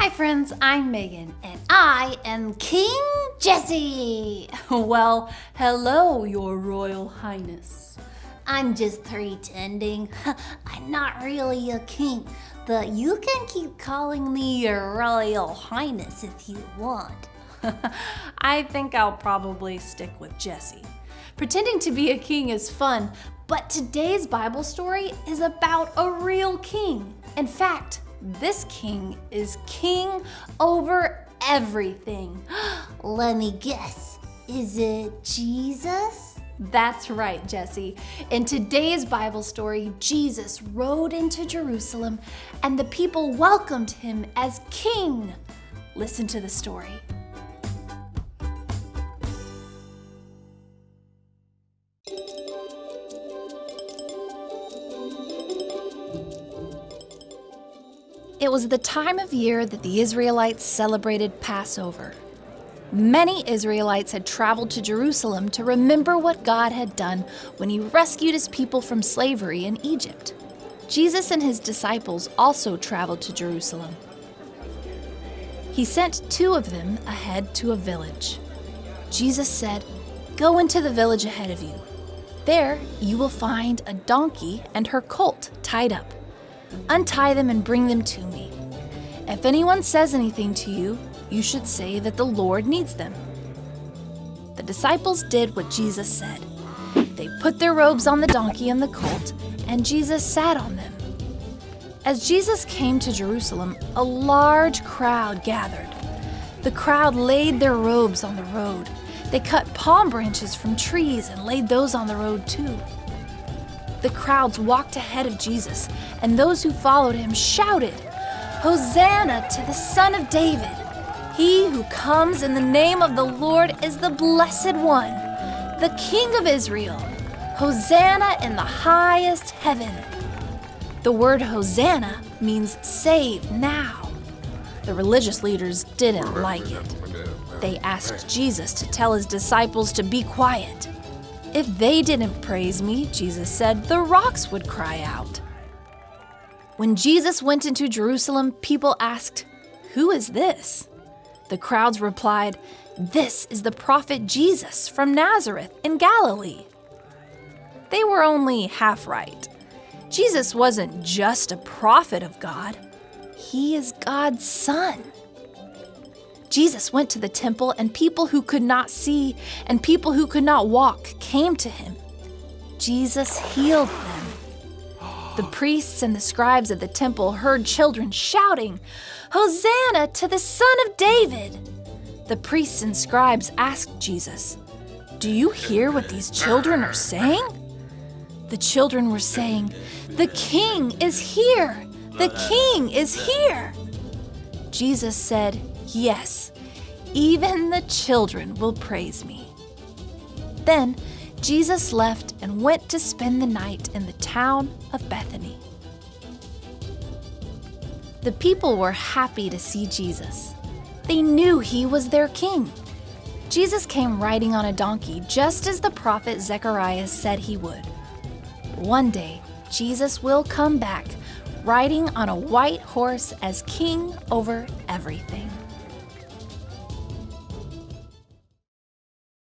Hi friends, I'm Megan, and I am King Jesse. Well, hello, your royal highness. I'm just pretending. I'm not really a king, but you can keep calling me your royal highness if you want. I think I'll probably stick with Jesse. Pretending to be a king is fun, but today's Bible story is about a real king. In fact, this king is king over everything. Let me guess, is it Jesus? That's right, Jesse. In today's Bible story, Jesus rode into Jerusalem and the people welcomed him as king. Listen to the story. It was the time of year that the Israelites celebrated Passover. Many Israelites had traveled to Jerusalem to remember what God had done when he rescued his people from slavery in Egypt. Jesus and his disciples also traveled to Jerusalem. He sent 2 of them ahead to a village. Jesus said, "Go into the village ahead of you. There you will find a donkey and her colt tied up. Untie them and bring them to me. If anyone says anything to you, you should say that the Lord needs them." The disciples did what Jesus said. They put their robes on the donkey and the colt, and Jesus sat on them. As Jesus came to Jerusalem, a large crowd gathered. The crowd laid their robes on the road. They cut palm branches from trees and laid those on the road too. The crowds walked ahead of Jesus, and those who followed him shouted, "Hosanna to the Son of David! He who comes in the name of the Lord is the Blessed One, the King of Israel! Hosanna in the highest heaven!" The word Hosanna means save now. The religious leaders didn't like it. They asked Jesus to tell his disciples to be quiet. If they didn't praise me, Jesus said, the rocks would cry out. When Jesus went into Jerusalem, people asked, "Who is this?" The crowds replied, "This is the prophet Jesus from Nazareth in Galilee." They were only half right. Jesus wasn't just a prophet of God. He is God's son. Jesus went to the temple, and people who could not see and people who could not walk came to him. Jesus healed them. The priests and the scribes at the temple heard children shouting, "Hosanna to the Son of David!" The priests and scribes asked Jesus, "Do you hear what these children are saying?" The children were saying, "The King is here! The King is here!" Jesus said, "Yes, even the children will praise me." Then Jesus left and went to spend the night in the town of Bethany. The people were happy to see Jesus. They knew he was their king. Jesus came riding on a donkey, just as the prophet Zechariah said he would. One day, Jesus will come back, riding on a white horse as king over everything.